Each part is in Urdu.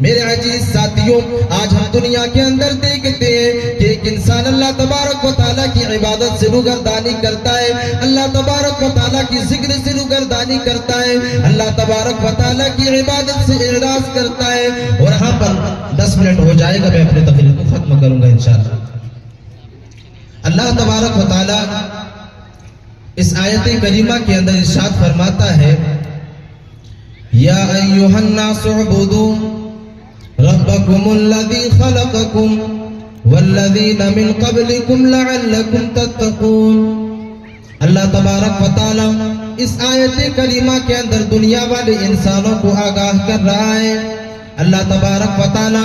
میرے عزیز ساتھیوں، آج ہم دنیا کے اندر دیکھتے ہیں کہ ایک انسان اللہ تبارک و تعالیٰ کی عبادت سے روگردانی کرتا ہے، اللہ تبارک و تعالیٰ کی ذکر سے روگردانی کرتا ہے، اللہ تبارک و تعالیٰ کی عبادت سے اعراض کرتا ہے۔ اور یہاں پر 10 منٹ ہو جائے گا، میں اپنے تقریر کو ختم کروں گا انشاءاللہ۔ اللہ تبارک و تعالیٰ اس آیت کریمہ کے اندر ارشاد فرماتا ہے، یا ایھا الناس اعبدوا ربکم الذی خلقکم والذین من قبلکم لعلکم تتقون۔ اللہ تبارک و تعالیٰ اس آیت کریمہ کے اندر دنیا والے انسانوں کو آگاہ کر رہا ہے۔ اللہ تبارک و تعالیٰ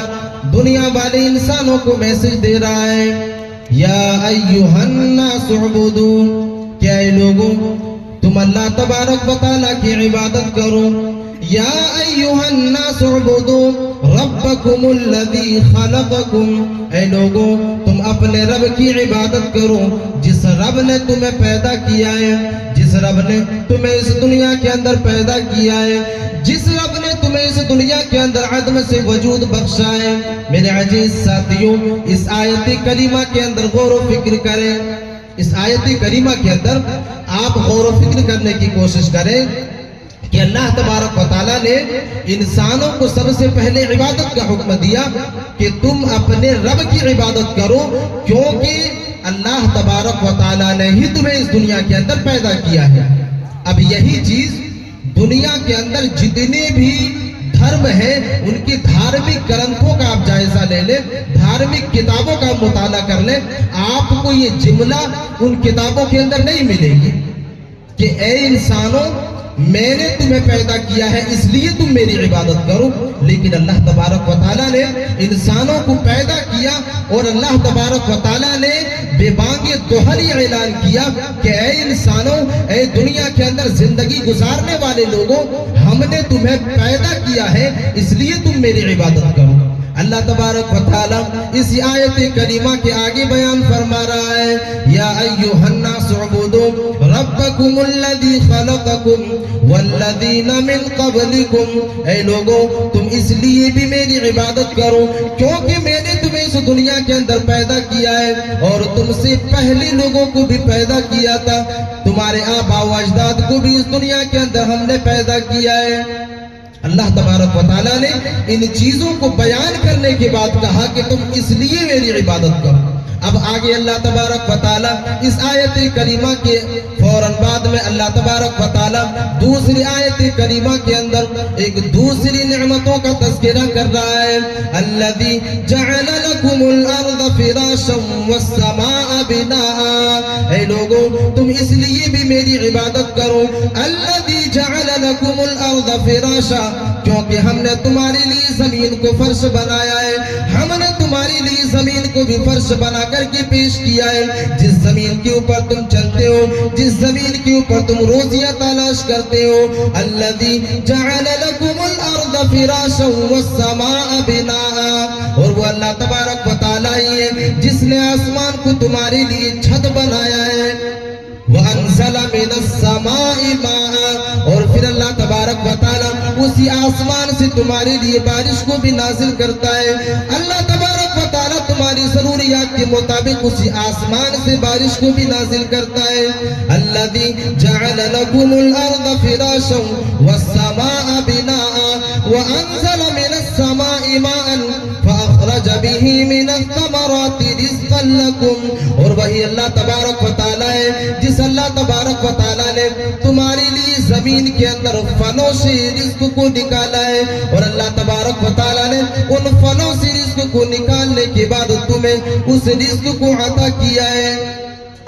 دنیا والے انسانوں کو میسج دے رہا ہے، یا ایھا الناس اعبدوا، کہ اے لوگوں تم اللہ تبارک و تعالیٰ کی عبادت کرو۔ یا ایھا الناس اعبدوا ربکم الذی خلقکم، اے لوگوں تم اپنے رب کی عبادت کرو جس رب نے تمہیں پیدا کیا ہے، جس رب نے تمہیں اس دنیا کے اندر پیدا کیا ہے، جس رب نے تمہیں اس دنیا کے اندر عدم سے وجود بخشا ہے۔ میرے عزیز ساتھیوں، اس آیت کریمہ کے اندر غور و فکر کریں، اس آیت کریمہ کے اندر آپ غور و فکر کرنے کی کوشش کریں کہ اللہ تبارک و تعالیٰ نے انسانوں کو سب سے پہلے عبادت کا حکم دیا کہ تم اپنے رب کی عبادت کرو، کیونکہ اللہ تبارک و تعالیٰ نے ہی تمہیں اس دنیا کے اندر پیدا کیا ہے۔ اب یہی چیز دنیا کے اندر جتنے بھی دھرم ہے ان کی دھارمک گرنتھوں کا آپ جائزہ لے لیں، دھارمک کتابوں کا مطالعہ کر لیں، آپ کو یہ جملہ ان کتابوں کے اندر نہیں ملے گی کہ اے انسانوں میں نے تمہیں پیدا کیا ہے اس لیے تم میری عبادت کرو۔ لیکن اللہ تبارک و تعالیٰ نے انسانوں کو پیدا کیا اور اللہ تبارک و تعالیٰ نے بے بانگ دوہری اعلان کیا کہ اے انسانوں، اے دنیا کے اندر زندگی گزارنے والے لوگوں، ہم نے تمہیں پیدا کیا ہے اس لیے تم میری عبادت کرو۔ اللہ تبارک و تعالیٰ اس آیت کریمہ کے آگے بیان فرما رہا ہے، یا ایھا الناس اعبدوا ربکم الذی خلقکم والذین من قبلکم، اے لوگوں تم اس لیے بھی میری عبادت کرو کیونکہ میں نے تمہیں اس دنیا کے اندر پیدا کیا ہے اور تم سے پہلے لوگوں کو بھی پیدا کیا تھا، تمہارے آباء و اجداد کو بھی اس دنیا کے اندر ہم نے پیدا کیا ہے۔ اللہ تبارک و تعالیٰ نے ان چیزوں کو بیان کرنے کے بعد کہا کہ تم اس لیے میری عبادت کرو۔ اب آگے اللہ تبارک و تعالیٰ اس آیت کریمہ کے فوراً بعد میں اللہ تبارک و تعالیٰ دوسری آیت کریمہ کے اندر ایک دوسری نعمتوں کا تذکرہ کر رہا ہے، الذی جعل لکم الارض فراشا والسماء بناء، اے لوگوں تم اس لیے بھی میری عبادت کرو، الذی جعل لکم الارض فراشا، کیونکہ ہم نے تمہارے لیے زمین کو فرش بنایا ہے، ہم نے تمہارے لیے زمین کو بھی فرش بنا کر کے پیش کیا ہے، جس زمین کے اوپر تم چلتے ہو، جس زمین کے اوپر تم روزیاں تلاش کرتے ہو، الذی جعل لکم الارض فراشا والسماء بناء، اور وہ اللہ تبارک و تعالیٰ ہی ہے جس نے آسمان کو تمہارے لیے چھت بنایا ہے، وَأَنزَلَ مِنَ السَّمَاءِ مَاءً، اور پھر اللہ تبارک و تعالیٰ اسی آسمان سے تمہارے لیے بارش کو بھی نازل کرتا ہے۔ اللہ تبارک و تعالیٰ تمہاری ضروریات کے مطابق اسی آسمان سے بارش کو بھی نازل کرتا ہے۔ الذی جعل لکم الارض فراشا والسماء بناء وانزل من السماء ماء فاخرج به من الثمرات رزقا لکم، اور وہی اللہ تبارک و تعالیٰ ہے جس اللہ تبارک و تعالیٰ نے تمہارے لیے زمین کے اندر پھلوں سے رزق کو نکالا ہے، اور اللہ تبارک و تعالیٰ نے ان پھلوں سے رزق کو نکالنے کے بعد تمہیں اس رزق کو عطا کیا ہے۔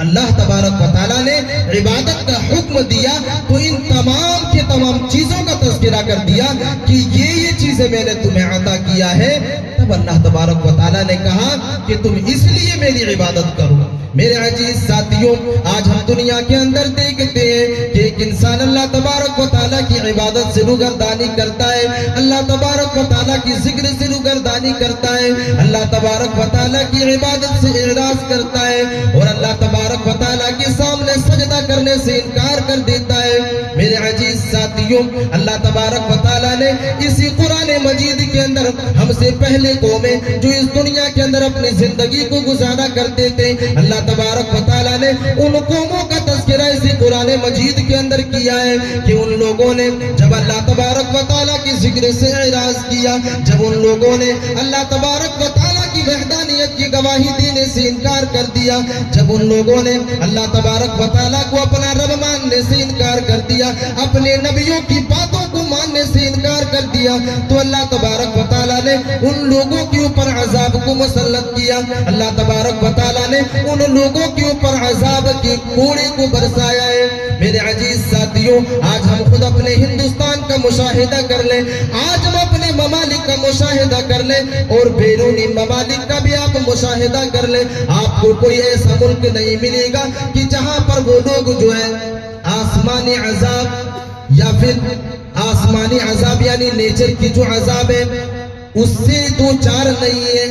اللہ تبارک و تعالیٰ نے عبادت کا حکم دیا تو ان تمام کے تمام چیزوں کا تذکرہ کر دیا کہ یہ چیزیں میں نے تمہیں عطا کیا ہے، تب اللہ تبارک و تعالیٰ نے کہا کہ تم اس لیے میری عبادت کرو۔ میرے عزیز ساتھیوں، آج ہم دنیا کے اندر دیکھتے ہیں کہ ایک انسان اللہ تبارک و تعالیٰ کی عبادت سے روگردانی کرتا ہے، اللہ تبارک و تعالیٰ کی ذکر سے روگردانی کرتا ہے، اللہ تبارک و تعالیٰ کی عبادت سے اعراض کرتا ہے اور اللہ تبارک و تعالیٰ کے سامنے سجدہ کرنے سے انکار کر دیتا ہے۔ میرے عزیز ساتھیوں، اللہ تبارک و تعالیٰ نے اسی قرآن مجید کے اندر ہم سے پہلے قومیں جو اس دنیا کے اندر اپنی زندگی کو گزارا کرتے تھے، اللہ تبارک و تعالیٰ نے ان قوموں کا تذکرہ اسی قرآن مجید کے اندر کیا ہے کہ ان لوگوں نے جب اللہ تبارک و تعالیٰ کی ذکر سے اعراض کیا، جب ان لوگوں نے اللہ تبارک و تعالیٰ کی وحدانیت کی گواہی دینے سے انکار کر دیا، جب ان لوگوں نے اللہ تبارک و تعالیٰ کو اپنا رب ماننے سے انکار کر دیا، اپنے نبیوں کی باتوں کو ماننے سے انکار کر دیا، تو اللہ تبارک و تعالیٰ نے ان لوگوں کے اوپر عذاب کو مسلط کیا۔ اللہ تبارک و تعالیٰ نے ان لوگوں کے اوپر عذاب کے کوڑے کو برسایا ہے۔ میرے عزیز ساتھیوں، آج ہم خود اپنے ہندوستان کا مشاہدہ کر لیں، آج ہم اپنے ممالک کا مشاہدہ کر لیں اور بیرونی ممالک کا بھی آپ مشاہدہ کر لیں، آپ کو کوئی ایسا ملک نہیں ملے گا کہ جہاں پر وہ لوگ جو ہے آسمانی عذاب یا پھر آسمانی عذاب یعنی نیچر کی جو عذاب ہے اس سے دو چار نہیں ہے۔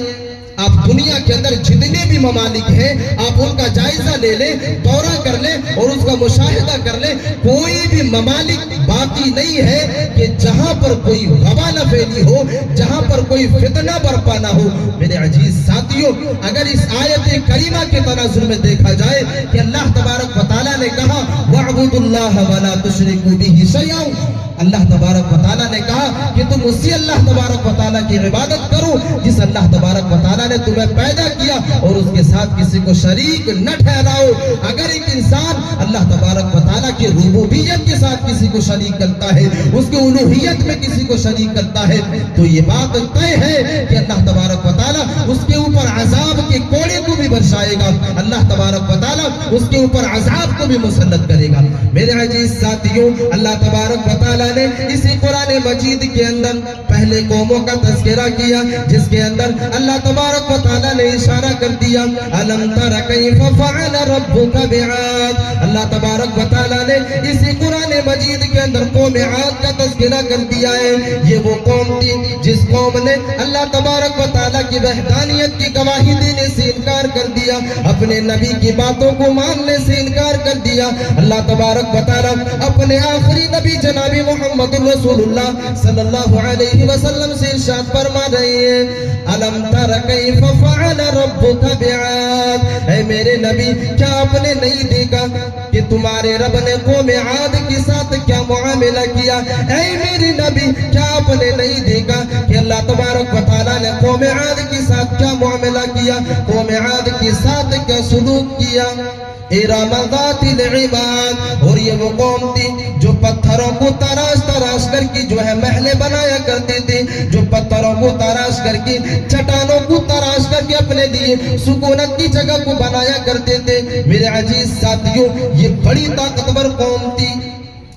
آپ دنیا کے اندر جتنے بھی ممالک ہیں آپ ان کا جائزہ لے لیں، دورہ کر لیں اور اس کا مشاہدہ کر لیں، کوئی بھی ممالک باقی نہیں ہے کہ جہاں پر کوئی وبا نہ پھیلی ہو، جہاں پر کوئی فتنہ برپا نہ ہو۔ میرے عزیز ساتھیوں، اگر اس آیت کریمہ کے تناظر میں دیکھا جائے کہ اللہ تبارک و تعالیٰ نے کہا وَاعْبُدُوا اللَّهَ وَلَا تُشْرِكُوا بِهِ شَيْئًا، اللہ تبارک و تعالیٰ نے کہا کہ تم اسی اللہ تبارک و تعالیٰ کی عبادت کرو جس اللہ تبارک و تعالیٰ نے تمہیں پیدا کیا اور اس کے ساتھ کسی کو شریک نہ ٹھہراؤ۔ اگر ایک انسان اللہ تبارک و تعالیٰ کی ربوبیت کے ساتھ کسی کو شریک کرتا ہے، اس کی الوہیت میں کسی کو شریک کرتا ہے، تو یہ بات طے ہے کہ اللہ تبارک و تعالیٰ اس کے اوپر عذاب کے کوڑے کو بھی برسائے گا، اللہ تبارک و تعالیٰ اس کے اوپر عذاب کو بھی مسلط کرے گا۔ میرے عزیز ساتھیوں، اللہ تبارک و تعالیٰ نے اسی قرآن مجید کے اندر پہلے قوموں کا تذکرہ کیا جس کے اندر اللہ تبارک و تعالیٰ نے اشارہ کر دیا أَلَمْ تَرَ كَيْفَ فَعَلَ رَبُّكَ بِعَادٍ، اللہ تبارک و تعالیٰ نے اسی قرآن مجید کے اندر قوم عاد کا تذکرہ کر دیا ہے۔ یہ وہ قوم تھی جس قوم نے اللہ تبارک و تعالیٰ کی وحدانیت کی گواہی دینے سے انکار کر دیا، اپنے نبی کی باتوں کو ماننے سے انکار کر دیا۔ اللہ تبارک و تعالیٰ اپنے آخری نبی جناب محمد رسول اللہ صلی اللہ علیہ وسلم سے ارشاد فرما رہے ہیں أَلَمْ تَرَ كَيْفَ فَعَلَ رَبُّكَ بِعَادٍ، اے میرے نبی کیا آپ نے نہیں دیکھا کہ تمہارے رب نے قوم عاد کے ساتھ کیا معاملہ کیا؟ اے میرے نبی کیا آپ نے نہیں دیکھا کہ اللہ تبارک و تعالیٰ نے قوم عاد کے ساتھ کیا معاملہ کیا، قوم عاد کے ساتھ کیا سلوک کیا؟ ارم ذات العماد، اور یہ وہ قوم تھی جو پتھروں کو تراش تراش کر کے جو ہے محلیں بنایا کرتے تھے، جو پتھروں کو تراش کر کے چٹانوں کو تراش کر کے اپنے لیے سکونت کی جگہ کو بنایا کرتے تھے۔ میرے عزیز ساتھیوں، یہ بڑی طاقتور قوم تھی،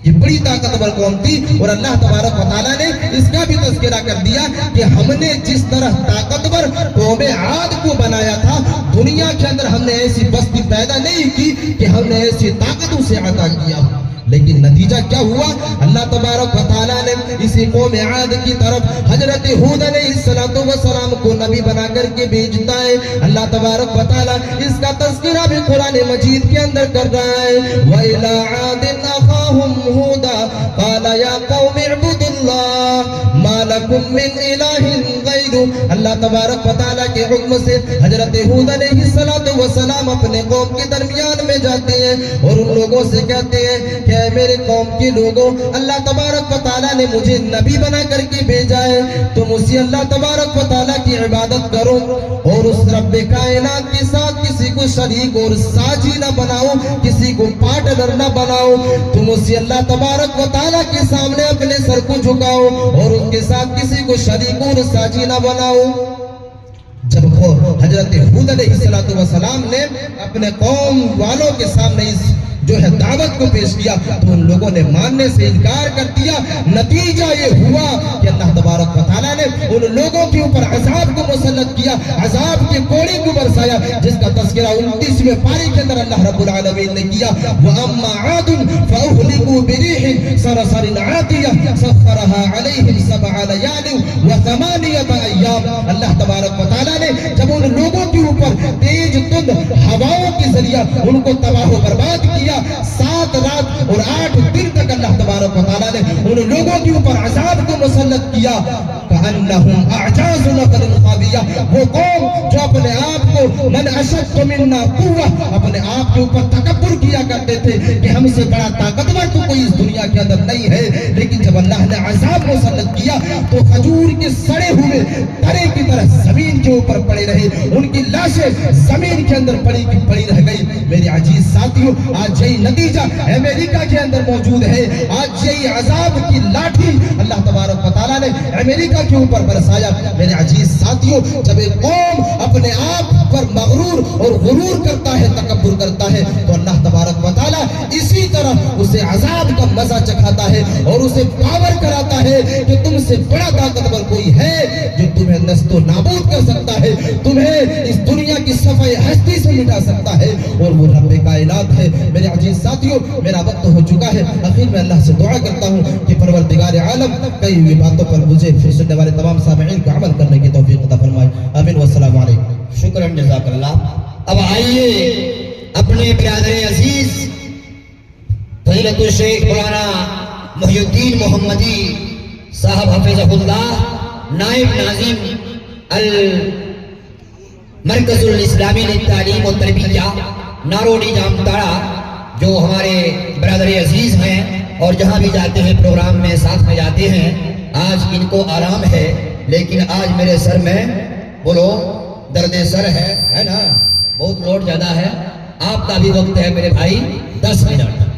یہ بڑی طاقتور قوم تھی، اور اللہ تبارک و تعالیٰ نے اس کا بھی تذکرہ کر دیا کہ ہم نے جس طرح طاقتور قوم عاد کو بنایا تھا، دنیا کے اندر ہم نے ایسی بستی پیدا نہیں کی کہ ہم نے ایسی طاقت اسے عطا کیا، لیکن نتیجہ کیا ہوا؟ اللہ تبارک و تعالیٰ نے اسی قوم عاد کی طرف حضرت ہود علیہ السلام کو نبی بنا کر کے بھیجتا ہے۔ اللہ تبارک و تعالیٰ اس کا تذکرہ بھی قرآن مجید کے اندر کر رہا ہے۔ وَإِلَىٰ عَادٍ أَخَاهُمْ هُودًا قَالَ يَا قَوْمِ اعْبُدُوا اللَّهَ مَا لَكُم مِّنْ إِلَٰهٍ غَيْرُهُ، اللہ تبارک و تعالیٰ کے حکم سے حضرت ہود علیہ السلام اپنے قوم کے درمیان میں جاتے ہیں اور ان لوگوں سے کہتے ہیں کہ اے میرے قوم کے لوگوں، اللہ تبارک و تعالیٰ نے مجھے نبی بنا کر کے بھیجا ہے، تم اسی اللہ تبارک و تعالیٰ کی عبادت کرو اور اس رب کائنات کے ساتھ کسی کو شریک اور ساجی نہ بناؤ، کسی کو پارٹنر نہ بناؤ، تم اسی اللہ تبارک و تعالیٰ کے سامنے اپنے سر کو جھکاؤ اور اس کے ساتھ کسی کو شریک اور ساجی نہ بناؤ۔ جب حضرت ہود علیہ السلام نے اپنے قوم والوں کے سامنے اس جو ہے دعوت کو پیش کیا تو ان لوگوں نے ماننے سے انکار کر دیا. نتیجہ یہ ہوا کہ اللہ تبارک و تعالیٰ نے ان لوگوں کے اوپر عذاب کو مسلط کیا, عذاب کے کوڑے کو برسایا, جس کا تذکرہ 29ویں پارے کے اندر اللہ رب العالمین نے کیا. وَأَمَّا عَادٌ فَأُهْلِكُوا بِرِيحٍ صَرْصَرٍ عَاتِيَةٍ سَخَّرَهَا عَلَيْهِمْ 7 لَيَالٍ و8 أَيَّامٍ. اللہ تبارک و تعالیٰ نے جب ان لوگوں کے اوپر تیز تند ہواؤں کے ذریعہ ان کو تباہ و برباد کیا, 7 رات اور 8 دن تک اللہ تبارک و تعالیٰ نے ان لوگوں کے اوپر عذاب کو مسلط کیا. كأنهم أعجاز نخل خاوية. وہ قوم جو اپنے آپ کو من اشد منا قوة, اپنے آپ کے اوپر تکبر کیا کرتے تھے کہ ہم سے بڑا طاقتور تو کوئی اس دنیا کے اندر نہیں ہے, لیکن جب اللہ نے عذاب مسلط کیا تو کھجور کے سڑے ہوئے ترے کی طرح زمین کے اوپر پڑے رہے, ان کی لاشیں زمین کے اندر پڑی کی پڑی رہ گئی. میرے عزیز ساتھیوں, آج یہی نتیجہ امریکہ کے اندر موجود ہے. آج یہی عذاب کی لاٹھی اللہ تبارک و تعالیٰ نے امریکہ کے اوپر برسایا. میرے عزیز ساتھیوں, جب ایک قوم اپنے آپ پر مغرور اور غرور کرتا ہے, تکبر کرتا ہے, تو اللہ تبارک و تعالیٰ اسی طرح اسے عذاب کا مزہ چکھاتا ہے اور اسے پاور کراتا ہے کہ تم سے بڑا طاقتور کوئی ہے جو تمہیں نست و نابود کر سکتا ہے, تمہیں اس دنیا کی صفحہ ہستی سے مٹا سکتا ہے, اور وہ رب کائنات ہے. میرے عزیز ساتھیوں, میرا وقت ہو چکا ہے. اخیر میں اللہ سے دعا کرتا ہوں کہ پروردگار عالم کئی ہوئی باتوں پر مجھے پھر سننے والے تمام سامعین کا عمل کرنے کی توفیق عطا فرمائے. آمین والسلام علیکم. شکراً, جزاک اللہ. اب آئیے اپنے برادر عزیز فضیلت الشیخ مولانا محی الدین محمدی صاحب حفظہ اللہ, نائب ناظم المرکز الاسلامی للتعلیم و تربیہ ناروڈی جامتاڑا, جو ہمارے برادر عزیز ہیں اور جہاں بھی جاتے ہیں پروگرام میں ساتھ میں جاتے ہیں. آج ان کو آرام ہے, لیکن آج میرے سر میں بولو درد سر ہے نا, بہت لوڈ زیادہ ہے. آپ کا بھی وقت ہے میرے بھائی 10 منٹ.